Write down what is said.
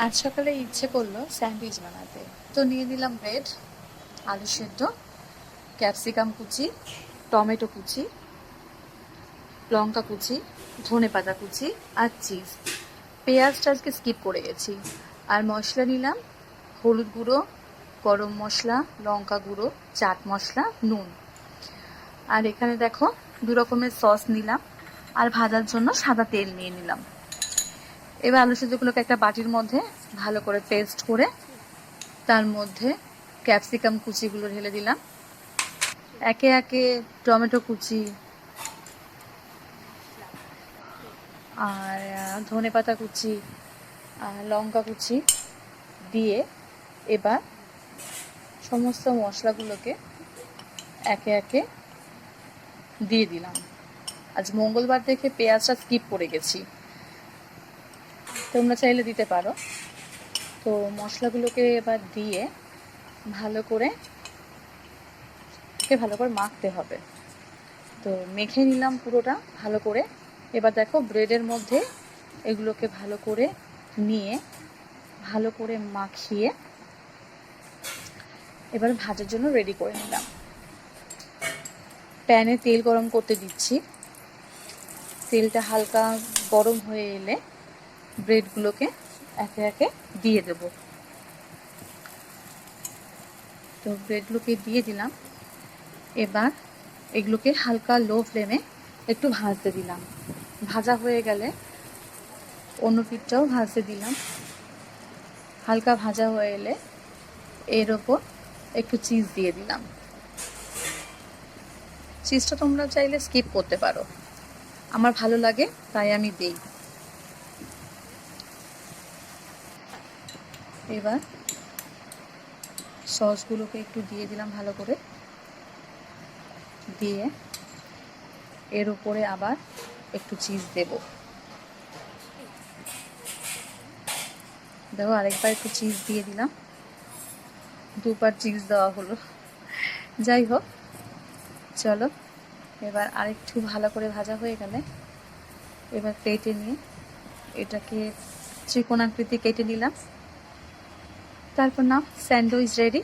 আজ সকালে ইচ্ছে করলো স্যান্ডউইচ বানাতে, তো নিয়ে নিলাম ব্রেড, আলু সেদ্ধ, ক্যাপসিকাম কুচি, টমেটো কুচি, লঙ্কা কুচি, ধনেপাতা কুচি আর চিজ। পেঁয়াজটা আজকে স্কিপ করে গেছি। আর মশলা নিলাম হলুদ গুঁড়ো, গরম মশলা, লঙ্কা গুঁড়ো, চাট মশলা, নুন। আর এখানে দেখো 2 রকমের সস নিলাম, আর ভাজার জন্য সাদা তেল নিয়ে নিলাম। এবার আলু সেদ্ধগুলোকে একটা বাটির মধ্যে ভালো করে পেস্ট করে তার মধ্যে ক্যাপসিকাম কুচিগুলো ঢেলে দিলাম। একে একে টমেটো কুচি আর ধনেপাতা কুচি আর লঙ্কা কুচি দিয়ে এবার সমস্ত মশলাগুলোকে একে একে দিয়ে দিলাম। আজ মঙ্গলবার দেখে পেঁয়াজটা স্কিপ করে গেছি, তোমরা চাইলে দিতে পারো। তো মশলাগুলোকে এবার দিয়ে ভালো করে মাখতে হবে। তো মেখে নিলাম পুরোটা ভালো করে। এবার দেখো ব্রেডের মধ্যে এগুলোকে ভালো করে নিয়ে ভালো করে মাখিয়ে এবার ভাজার জন্য রেডি করে নিলাম। প্যানে তেল গরম করতে দিচ্ছি। তেলটা হালকা গরম হয়ে এলে ব্রেডগুলোকে একে একে দিয়ে দেব। তো ব্রেডগুলোকে দিয়ে দিলাম। এবার এগুলোকে হালকা লো ফ্লেমে একটু ভাজতে দিলাম। ভাজা হয়ে গেলে অন্য পিঠটাও ভাজতে দিলাম। হালকা ভাজা হয়ে এলে এর ওপর একটু চিজ দিয়ে দিলাম। চিজটা তোমরা চাইলে স্কিপ করতে পারো, আমার ভালো লাগে তাই আমি দিই। এবার সসগুলোকে একটু দিয়ে দিলাম ভালো করে, দিয়ে এর উপরে আবার একটু চিজ দেব। দেখো আরেকবার একটু চিজ দিয়ে দিলাম, 2বার চিজ দেওয়া হলো। যাই হোক, চলো এবার আরেকটু ভালো করে ভাজা হয়ে গেলে এবার প্লেটে নিয়ে এটাকে ত্রিকোণাকৃতি কেটে নিলাম। তারপর না স্যান্ডউইচ রেডি।